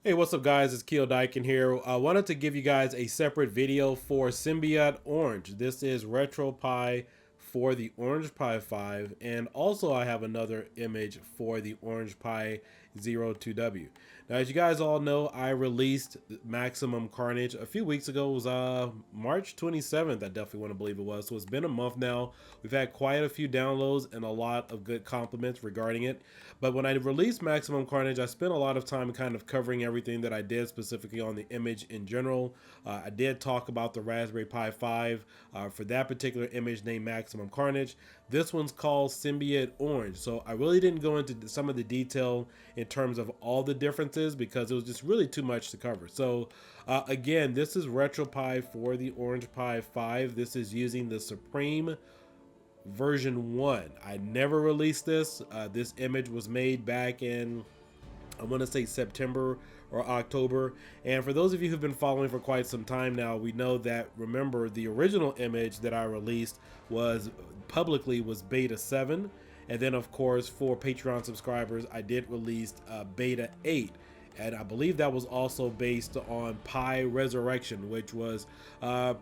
Hey, what's up guys? It's KIODIEKIN here. I wanted to give you guys a separate video for Symbiote Orange. This is Retropie for the Orange Pi 5, and also I have another image for the Orange Pi 02W. Now, as you guys all know, I released Maximum Carnage a few weeks ago. It was March 27th, I definitely want to believe it was. So it's been a month now. We've had quite a few downloads and a lot of good compliments regarding it. But when I released Maximum Carnage, I spent a lot of time kind of covering everything that I did, specifically on the image in general. I did talk about the Raspberry Pi 5 for that particular image named Maximum Carnage. This one's called Symbiote Orange. So I really didn't go into some of the detail in terms of all the differences because it was just really too much to cover. So again, this is Retropie for the Orange Pi 5. This is using the Supreme version 1. I never released this. This image was made back in, I want to say, September or October. And for those of you who've been following for quite some time now, we know that, remember, the original image that I released was beta 7. And then, of course, for Patreon subscribers, I did release beta 8. And I believe that was also based on Pi Resurrection, which was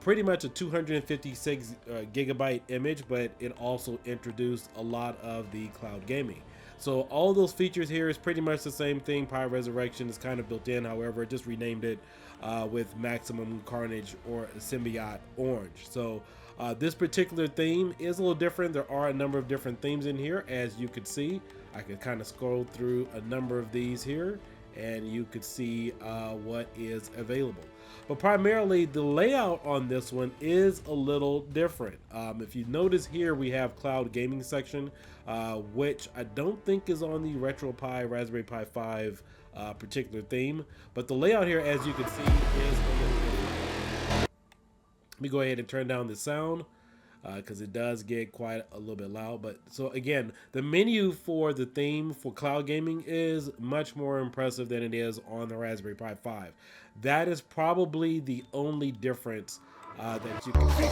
pretty much a 256 gigabyte image, but it also introduced a lot of the cloud gaming. So all those features here is pretty much the same thing. Pi Resurrection is kind of built in, however, just renamed it with Maximum Carnage or Symbiote Orange. So this particular theme is a little different. There are a number of different themes in here, as you could see. I can kind of scroll through a number of these here, and you could see what is available. But primarily the layout on this one is a little different. If you notice here, we have cloud gaming section, which I don't think is on the Retropie Raspberry Pi 5 particular theme, but the layout here, as you can see, is a little different. Let me go ahead and turn down the sound, because it does get quite a little bit loud. But so again, the menu for the theme for cloud gaming is much more impressive than it is on the Raspberry Pi 5. That is probably the only difference that you can see.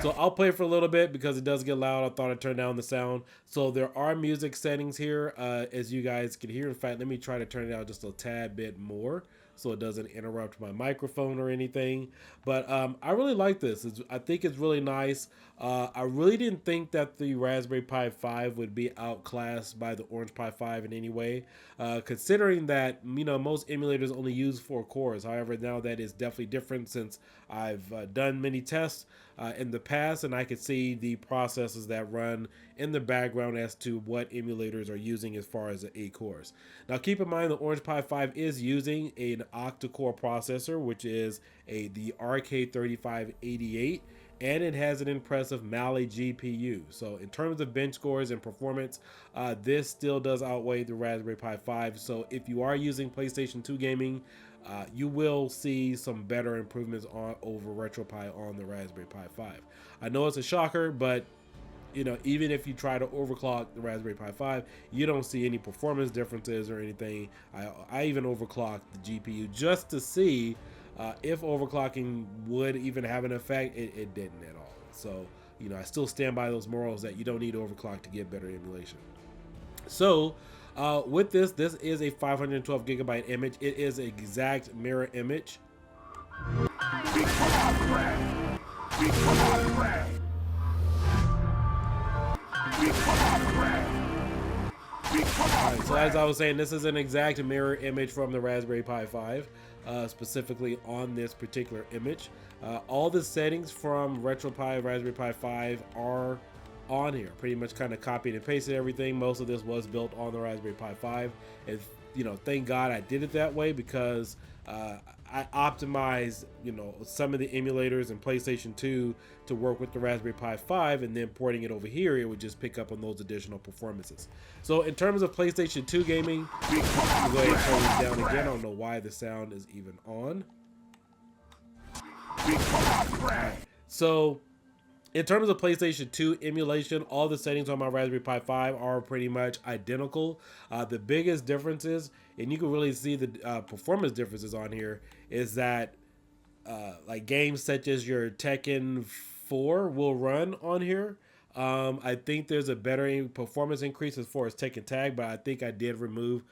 So I'll play for a little bit because it does get loud. I thought I'd turn down the sound. So there are music settings here, as you guys can hear. In fact, let me try to turn it out just a tad bit more so it doesn't interrupt my microphone or anything. But I really like this. I think it's really nice. I really didn't think that the Raspberry Pi 5 would be outclassed by the Orange Pi 5 in any way, considering that, you know, most emulators only use 4 cores. However, now that is definitely different since I've done many tests in the past, and I could see the processes that run in the background as to what emulators are using as far as the 8 cores. Now, keep in mind the Orange Pi 5 is using an octa-core processor, which is the RK3588, and it has an impressive Mali GPU. So in terms of bench scores and performance, this still does outweigh the Raspberry Pi 5. So if you are using PlayStation 2 gaming, you will see some better improvements over Retropie on the Raspberry Pi 5. I know it's a shocker, but you know, even if you try to overclock the Raspberry Pi 5, you don't see any performance differences or anything. I even overclocked the GPU just to see if overclocking would even have an effect. It didn't at all. So, you know, I still stand by those morals that you don't need to overclock to get better emulation. So, with this is a 512 gigabyte image. It is an exact mirror image. Alright, so as I was saying, this is an exact mirror image from the Raspberry Pi 5, specifically on this particular image. All the settings from Retropie Raspberry Pi 5 are on here. Pretty much kind of copied and pasted everything. Most of this was built on the Raspberry Pi 5. And, you know, thank God I did it that way because I optimized, you know, some of the emulators in PlayStation 2 to work with the Raspberry Pi 5, and then porting it over here, it would just pick up on those additional performances. So in terms of PlayStation 2 gaming, I'm gonna go ahead and turn this down again. I don't know why the sound is even on. Right. So in terms of PlayStation 2 emulation, all the settings on my Raspberry Pi 5 are pretty much identical. The biggest differences, and you can really see the performance differences on here, is that like games such as your Tekken 4 will run on here. I think there's a better performance increase as far as tech and tag, but I think I did remove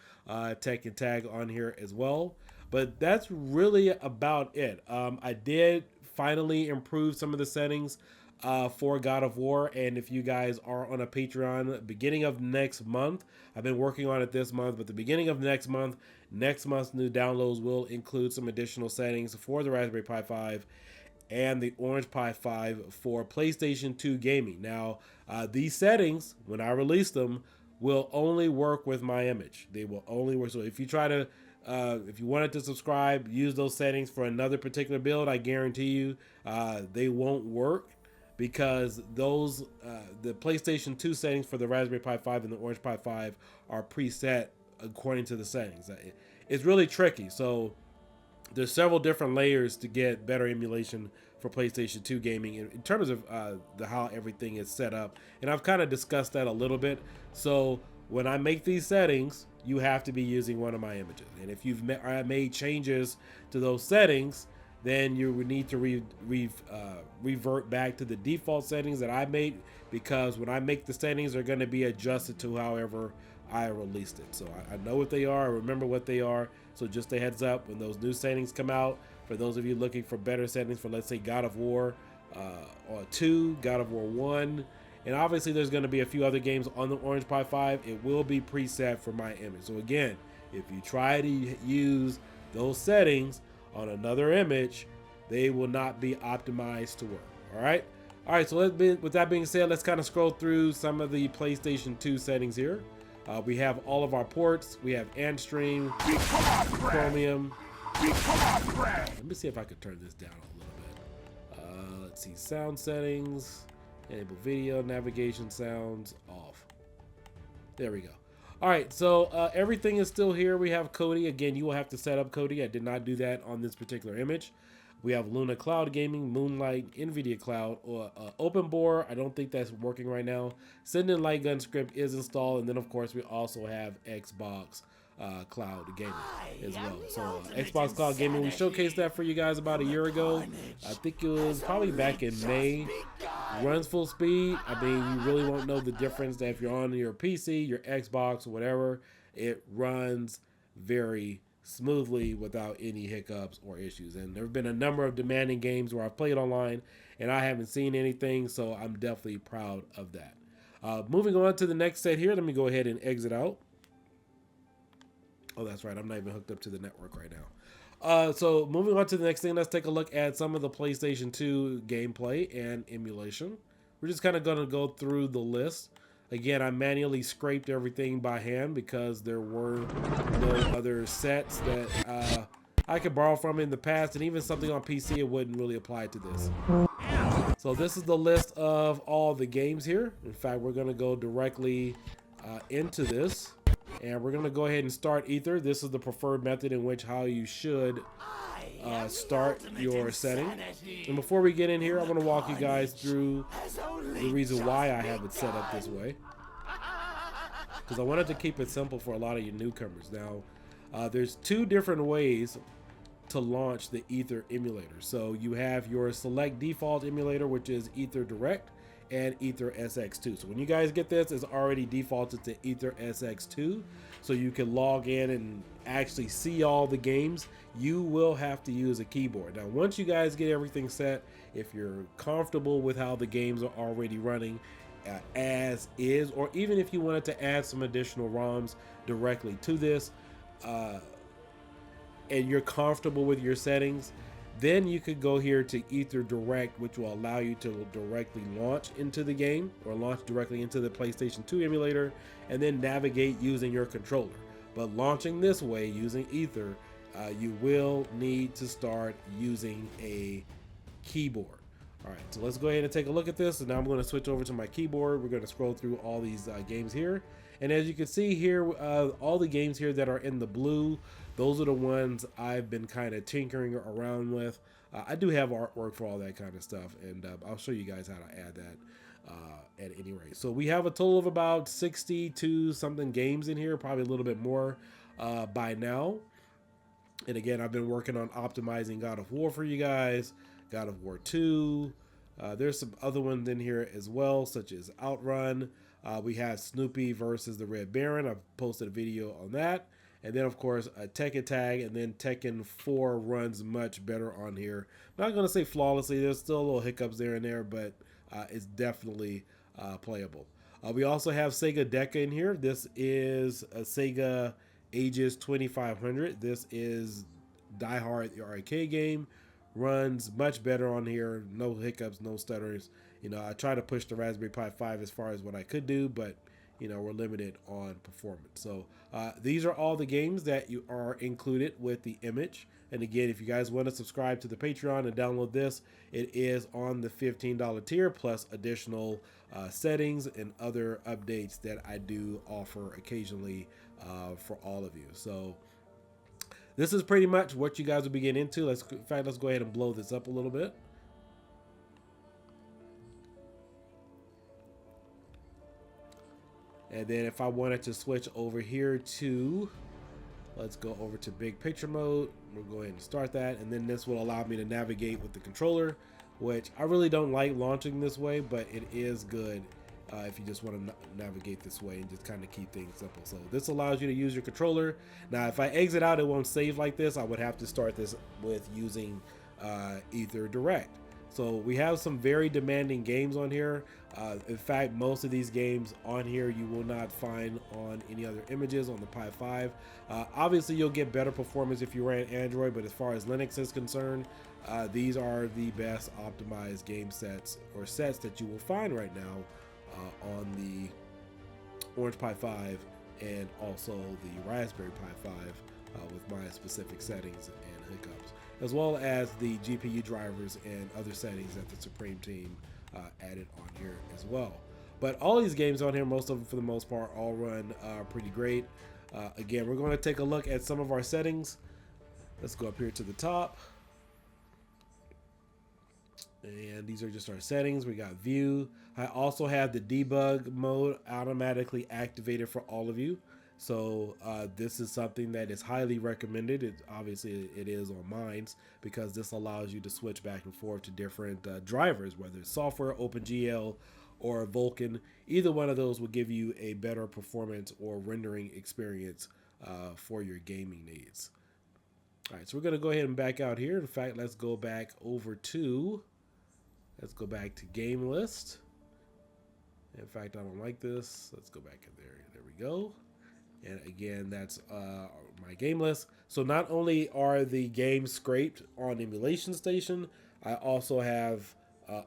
tech and tag on here as well. But that's really about it. I did finally improve some of the settings for God of War, and if you guys are on a Patreon, beginning of next month, I've been working on it this month, but the beginning of next month's new downloads will include some additional settings for the Raspberry Pi 5 and the Orange Pi 5 for PlayStation 2 gaming. Now, these settings, when I release them, will only work with my image. They will only work. So if you try to, if you wanted to subscribe, use those settings for another particular build, I guarantee you they won't work, because those the PlayStation 2 settings for the Raspberry Pi 5 and the Orange Pi 5 are preset according to the settings. It's really tricky. So there's several different layers to get better emulation for PlayStation 2 gaming in terms of how everything is set up. And I've kind of discussed that a little bit. So when I make these settings, you have to be using one of my images. And if you've made changes to those settings, then you would need to revert back to the default settings that I made, because when I make the settings, they're going to be adjusted to however I released it. So I know what they are. I remember what they are. So just a heads up, when those new settings come out, for those of you looking for better settings for, let's say, God of War or 2, God of War 1, and obviously there's going to be a few other games on the Orange Pi 5, it will be preset for my image. So again, if you try to use those settings on another image, they will not be optimized to work. All right, so with that being said, let's kind of scroll through some of the PlayStation 2 settings here. We have all of our ports. We have Andstream, Chromium. Let me see if I could turn this down a little bit. Let's see, sound settings, enable video, navigation sounds off. There we go. All right, so everything is still here. We have Kodi. Again, you will have to set up Kodi. I did not do that on this particular image. We have Luna Cloud Gaming, Moonlight, NVIDIA Cloud, or OpenBore. I don't think that's working right now. Send in Light Gun script is installed, and then of course we also have Xbox Cloud Gaming as well. So Xbox Cloud Gaming, we showcased that for you guys about a year ago. I think it was probably back in May. Runs full speed. I mean, you really won't know the difference that if you're on your PC, your Xbox, or whatever. It runs very smoothly without any hiccups or issues. And there have been a number of demanding games where I've played online and I haven't seen anything, so I'm definitely proud of that. Moving on to the next set here, let me go ahead and exit out. Oh, that's right, I'm not even hooked up to the network right now. So moving on to the next thing, let's take a look at some of the PlayStation 2 gameplay and emulation. We're just kind of going to go through the list. Again, I manually scraped everything by hand because there were no other sets that I could borrow from in the past, and even something on PC, it wouldn't really apply to this. So this is the list of all the games here. In fact, we're going to go directly into this, and we're going to go ahead and start Aether. This is the preferred method in which how you should start your setting. And before we get in here, I want to walk you guys through the reason why I have it set up this way, because I wanted to keep it simple for a lot of you newcomers. Now, there's two different ways to launch the Aether emulator. So you have your select default emulator, which is Aether Direct, and Aethersfx2. So when you guys get this, it's already defaulted to Aethersfx2, so you can log in and actually see all the games. You will have to use a keyboard. Now, once you guys get everything set, if you're comfortable with how the games are already running as is, or even if you wanted to add some additional ROMs directly to this, and you're comfortable with your settings, then you could go here to Aether Direct, which will allow you to directly launch into the game, or launch directly into the PlayStation 2 emulator, and then navigate using your controller. But launching this way using Aether, you will need to start using a keyboard. All right, so let's go ahead and take a look at this. And now I'm going to switch over to my keyboard. We're going to scroll through all these games here. And as you can see here, all the games here that are in the blue, those are the ones I've been kind of tinkering around with. I do have artwork for all that kind of stuff, and I'll show you guys how to add that at any rate. So we have a total of about 62 something games in here, probably a little bit more by now. And again, I've been working on optimizing God of War for you guys, God of War 2, There's some other ones in here as well, such as Outrun. We have Snoopy versus the Red Baron. I've posted a video on that. And then, of course, Tekken Tag, and then Tekken 4 runs much better on here. Not going to say flawlessly. There's still little hiccups there and there, but it's definitely playable. We also have Sega Deca in here. This is a Sega Aegis 2500. This is Die Hard, the arcade game. Runs much better on here. No hiccups, no stutters. You know, I try to push the Raspberry Pi 5 as far as what I could do, but you know, we're limited on performance. So these are all the games that you are included with the image. And again, if you guys want to subscribe to the Patreon and download this, it is on the $15 tier plus additional settings and other updates that I do offer occasionally for all of you. So this is pretty much what you guys will be getting into. In fact, let's go ahead and blow this up a little bit. And then if I wanted to switch over here to, let's go over to big picture mode. We'll go ahead and start that. And then this will allow me to navigate with the controller, which I really don't like launching this way, but it is good if you just want to navigate this way and just kind of keep things simple. So this allows you to use your controller. Now, if I exit out, it won't save like this. I would have to start this with using Ether Direct. So we have some very demanding games on here. In fact, most of these games on here you will not find on any other images on the Pi 5. Obviously, you'll get better performance if you ran Android, but as far as Linux is concerned, these are the best optimized game sets or sets that you will find right now on the Orange Pi 5 and also the Raspberry Pi 5 with my specific settings and hookups, as well as the GPU drivers and other settings that the Supreme team added on here as well. But all these games on here, most of them for the most part, all run pretty great. Again, we're going to take a look at some of our settings. Let's go up here to the top. And these are just our settings. We got view. I also have the debug mode automatically activated for all of you. So this is something that is highly recommended. Obviously it is on mine, because this allows you to switch back and forth to different drivers, whether it's software, OpenGL, or Vulkan. Either one of those will give you a better performance or rendering experience for your gaming needs. All right, so we're going to go ahead and back out here. In fact, let's go back to game list. In fact, I don't like this. Let's go back in there. There we go. And again, that's my game list. So not only are the games scraped on Emulation Station, I also have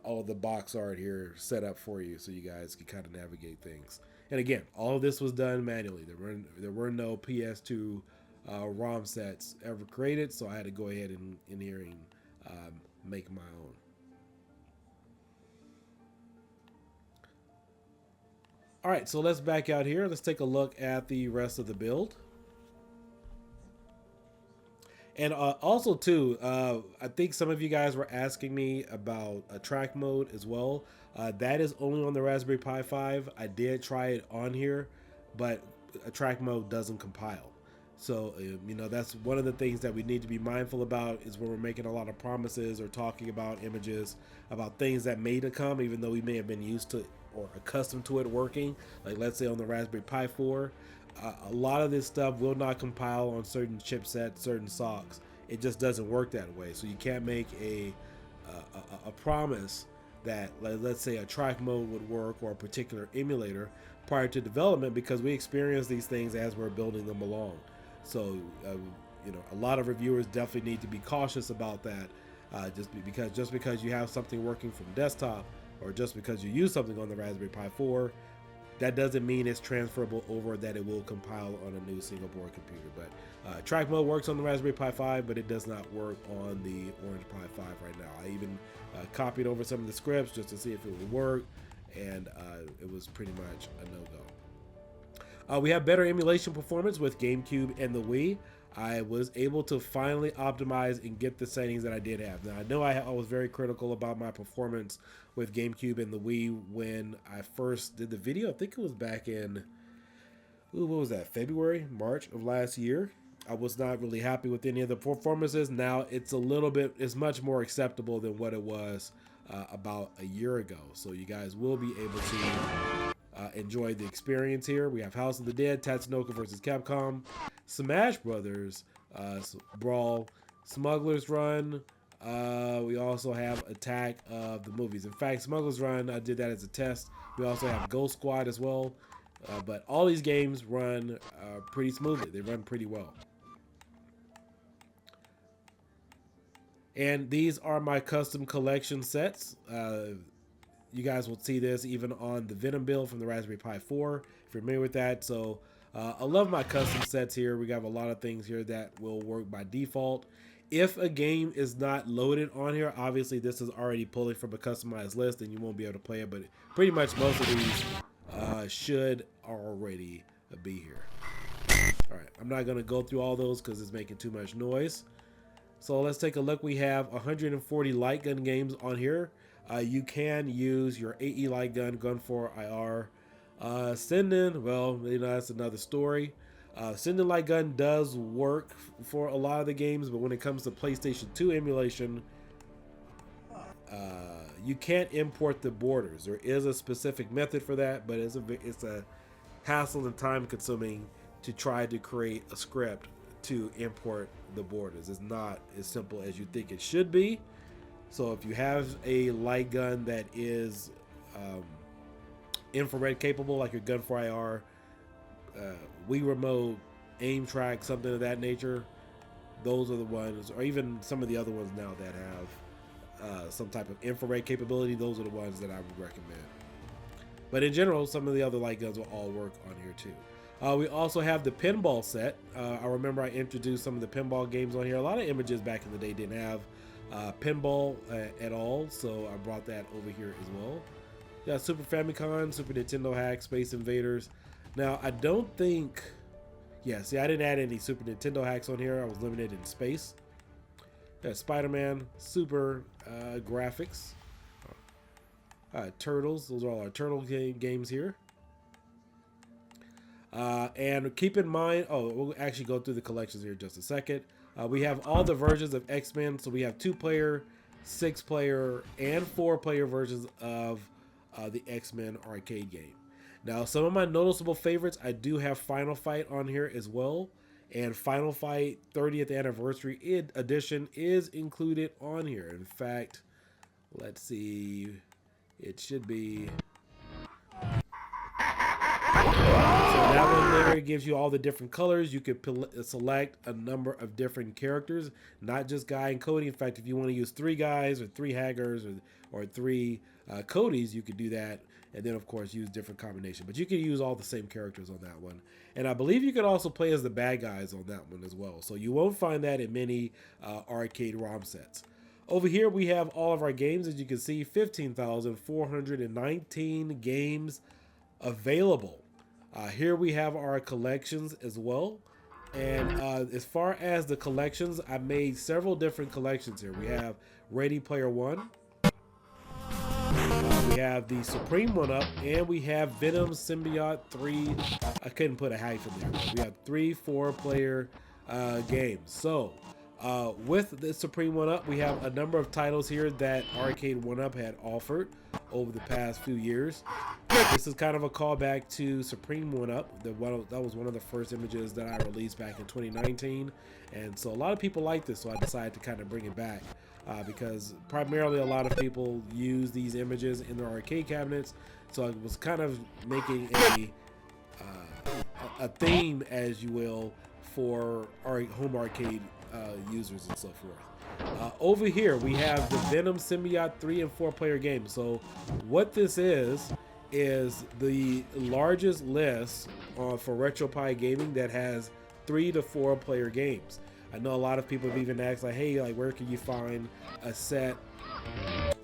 all the box art here set up for you so you guys can kind of navigate things. And again, all of this was done manually. There were no PS2 ROM sets ever created, so I had to go ahead and in here and make my own. All right, so let's back out here. Let's take a look at the rest of the build. And also too, I think some of you guys were asking me about a track mode as well. That is only on the Raspberry Pi 5. I did try it on here, but a track mode doesn't compile. So, you know, that's one of the things that we need to be mindful about is when we're making a lot of promises or talking about images, about things that may to come, even though we may have been used to or accustomed to it working. Like let's say on the Raspberry Pi 4, a lot of this stuff will not compile on certain chipsets, certain SoCs. It just doesn't work that way. So you can't make a promise that, let's say, a track mode would work or a particular emulator prior to development, because we experience these things as we're building them along. So, you know, a lot of reviewers definitely need to be cautious about that. Just because you have something working from desktop, or just because you use something on the Raspberry Pi 4, that doesn't mean it's transferable over, that it will compile on a new single board computer. But track mode works on the Raspberry Pi 5, but it does not work on the Orange Pi 5 right now. I even copied over some of the scripts just to see if it would work, and it was pretty much a no-go. We have better emulation performance with GameCube and the Wii. I was able to finally optimize and get the settings that I did have. Now, I know I was very critical about my performance with GameCube and the Wii when I first did the video. I think it was back in, what was that, February, March of last year. I was not really happy with any of the performances. Now it's much more acceptable than what it was about a year ago. So you guys will be able to enjoy the experience here. We have House of the Dead, Tatsunoko vs. Capcom, Smash Brothers, Brawl, Smuggler's Run. We also have Attack of the Movies. In fact, Smuggler's Run, I did that as a test. We also have Ghost Squad as well. But all these games run pretty smoothly. They run pretty well. And these are my custom collection sets. You guys will see this even on the Venom build from the Raspberry Pi 4, if you're familiar with that. So I love my custom sets here. We have a lot of things here that will work by default. If a game is not loaded on here, obviously this is already pulling from a customized list and you won't be able to play it, but pretty much most of these should already be here. All right, I'm not gonna go through all those because it's making too much noise. So let's take a look. We have 140 light gun games on here. You can use your AE light gun, Gun 4 IR. Sending, well, you know, that's another story. Sending light gun does work for a lot of the games, but when it comes to PlayStation 2 emulation, you can't import the borders. There is a specific method for that, but it's a hassle and time consuming to try to create a script to import the borders. It's not as simple as you think it should be. So if you have a light gun that is infrared capable, like your Gun 4 IR, Wii Remote, Aim Track, something of that nature, those are the ones, or even some of the other ones now that have some type of infrared capability, those are the ones that I would recommend. But in general, some of the other light guns will all work on here too. We also have the pinball set. I remember I introduced some of the pinball games on here. A lot of images back in the day didn't have pinball at all, so I brought that over here as well. Got Super Famicom, Super Nintendo Hack, Space Invaders. Now, I don't think... Yeah, see, I didn't add any Super Nintendo hacks on here. I was limited in space. Got Spider-Man, Super graphics. Turtles. Those are all our Turtle games here. And keep in mind, we'll actually go through the collections here in just a second. We have all the versions of X-Men. So we have 2-player, 6-player, and 4-player versions of the X-Men arcade game. Now, some of my noticeable favorites, I do have Final Fight on here as well. And Final Fight 30th Anniversary Edition is included on here. In fact, let's see, it should be... So that one there gives you all the different colors. You could select a number of different characters, not just Guy and Cody. In fact, if you want to use 3 guys or 3 Haggers or 3 Codys, you could do that. And then, of course, use different combinations. But you can use all the same characters on that one. And I believe you could also play as the bad guys on that one as well. So you won't find that in many arcade ROM sets. Over here, we have all of our games. As you can see, 15,419 games available. Here we have our collections as well. And as far as the collections, I made several different collections here. We have Ready Player One. We have the Supreme 1-Up, and we have Venom Symbiote 3. I couldn't put a hyphen there, but we have 3 4-player games. So with the Supreme 1-Up, we have a number of titles here that Arcade 1-Up had offered over the past few years. This is kind of a callback to Supreme 1-Up. That was one of the first images that I released back in 2019. And so a lot of people like this, so I decided to kind of bring it back. Because primarily a lot of people use these images in their arcade cabinets, so I was kind of making a theme, as you will, for our home arcade users and so forth. Over here we have the Venom Symbiote 3 and 4-player game. So what this is the largest list for Retropie gaming that has 3 to 4-player games. I know a lot of people have even asked, like, hey, like, where can you find a set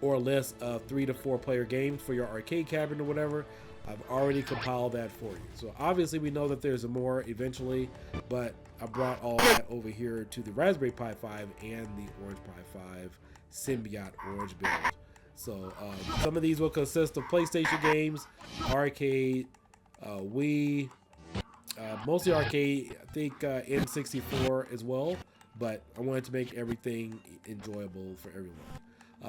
or a list of 3 to 4-player games for your arcade cabinet or whatever? I've already compiled that for you. So obviously we know that there's more eventually, but I brought all that over here to the Raspberry Pi 5 and the Orange Pi 5 Symbiote Orange build. So some of these will consist of PlayStation games, arcade, Wii, mostly arcade, I think N64 as well, but I wanted to make everything enjoyable for everyone.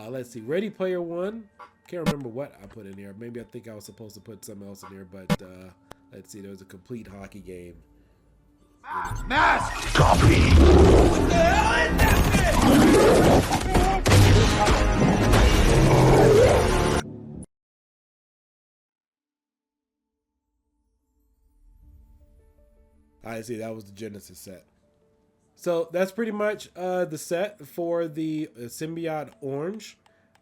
Let's see, Ready Player One. Can't remember what I put in here. Maybe I think I was supposed to put something else in here, but let's see. There's a complete hockey game. Mask copy. What the hell is that? I see, that was the Genesis set. So that's pretty much the set for the Symbiote Orange.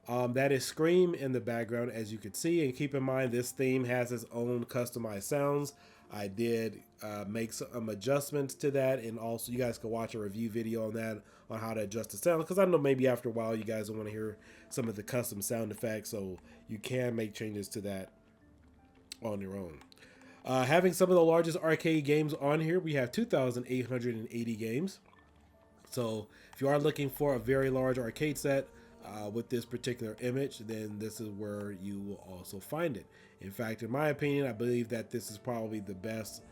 That is Scream in the background, as you can see. And keep in mind, this theme has its own customized sounds. I did make some adjustments to that, and also you guys can watch a review video on that, on how to adjust the sound, because I know maybe after a while you guys want to hear some of the custom sound effects, so you can make changes to that on your own. Having some of the largest arcade games on here, we have 2,880 games. So if you are looking for a very large arcade set with this particular image, then this is where you will also find it. In fact, in my opinion, I believe that this is probably the best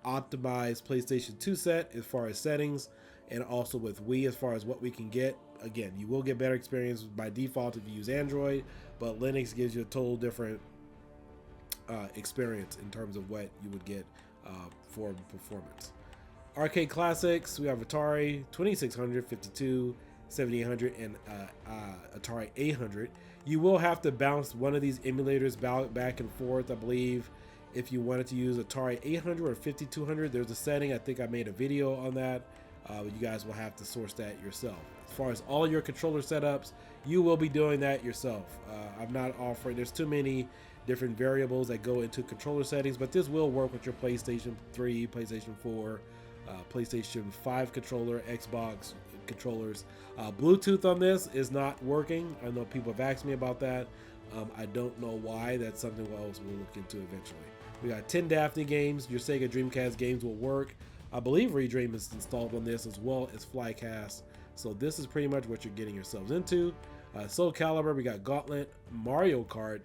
optimized PlayStation 2 set as far as settings, and also with Wii as far as what we can get. Again, you will get better experience by default if you use Android, but Linux gives you a total different experience in terms of what you would get for performance. Arcade classics, we have Atari 2600, 52, 7800, and Atari 800. You will have to bounce one of these emulators back and forth, I believe. If you wanted to use Atari 800 or 5200, there's a setting. I think I made a video on that. You guys will have to source that yourself. As far as all your controller setups, you will be doing that yourself. I'm not offering, there's too many different variables that go into controller settings, but this will work with your PlayStation 3, PlayStation 4, PlayStation 5 controller, Xbox controllers. Bluetooth on this is not working. I know people have asked me about that. I don't know why. That's something else we'll look into eventually. We got 10 Daphne games. Your Sega Dreamcast games will work. I believe Redream is installed on this, as well as Flycast. So this is pretty much what you're getting yourselves into. Soul Calibur, we got Gauntlet, Mario Kart,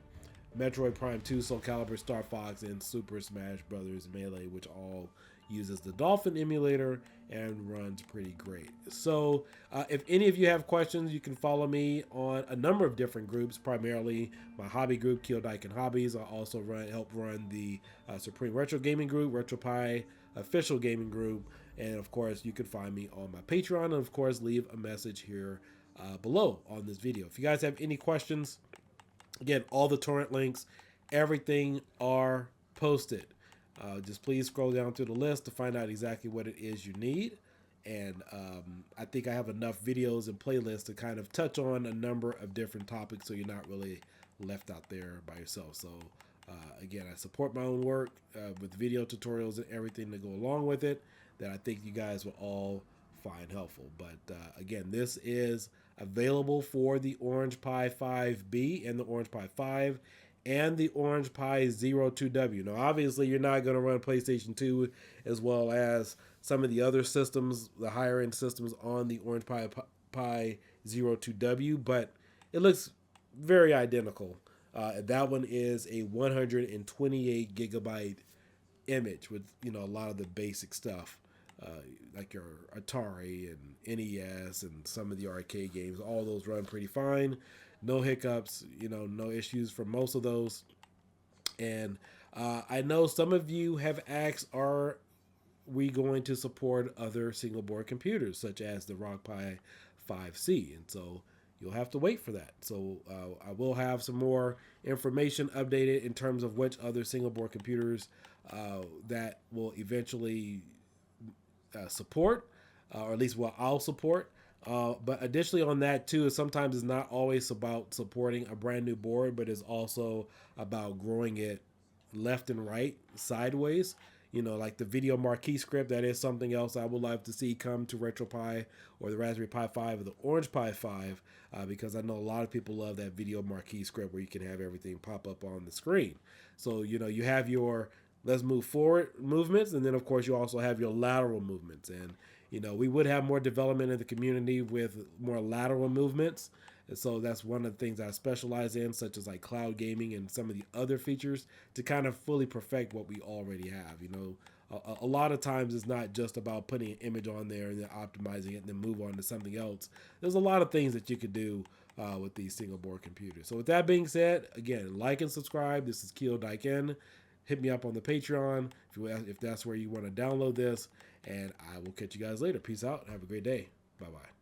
Metroid Prime 2, Soul Calibur, Star Fox, and Super Smash Bros. Melee, which all uses the Dolphin emulator and runs pretty great. So if any of you have questions, you can follow me on a number of different groups, primarily my hobby group, KIODIEKIN'S Hobbies. I also help run the Supreme Retro Gaming Group, Retropie official gaming group, and of course you can find me on my Patreon, and of course leave a message here below on this video. If you guys have any questions, again, all the torrent links, everything are posted. Just please scroll down through the list to find out exactly what it is you need. And I think I have enough videos and playlists to kind of touch on a number of different topics, so you're not really left out there by yourself. So again, I support my own work with video tutorials and everything that go along with it that I think you guys will all find helpful. But again, this is available for the Orange Pi 5B and the Orange Pi 5 and the Orange Pi 02W. Now, obviously, you're not going to run PlayStation 2 as well as some of the other systems, the higher end systems on the Orange Pi 02W, but it looks very identical. That one is a 128 gigabyte image with, you know, a lot of the basic stuff. Like your Atari and NES and some of the arcade games, all those run pretty fine. No hiccups, you know, no issues for most of those. And I know some of you have asked, are we going to support other single board computers such as the Rock Pi 5C? And so you'll have to wait for that. So I will have some more information updated in terms of which other single board computers that will eventually support, or at least what I'll support. But additionally on that too, sometimes it's not always about supporting a brand new board, but it's also about growing it left and right, sideways. You know, like the video marquee script, that is something else I would love to see come to Retropie or the Raspberry Pi 5 or the Orange Pi 5, because I know a lot of people love that video marquee script where you can have everything pop up on the screen. So, you know, you have your let's move forward movements, and then of course you also have your lateral movements. And you know, we would have more development in the community with more lateral movements, and so that's one of the things I specialize in, such as like cloud gaming and some of the other features, to kind of fully perfect what we already have. You know, a lot of times it's not just about putting an image on there and then optimizing it and then move on to something else. There's a lot of things that you could do with these single board computers. So with that being said, again, like and subscribe. This is KIODIEKIN. Hit me up on the Patreon if that's where you want to download this, and I will catch you guys later. Peace out. Have a great day. Bye-bye.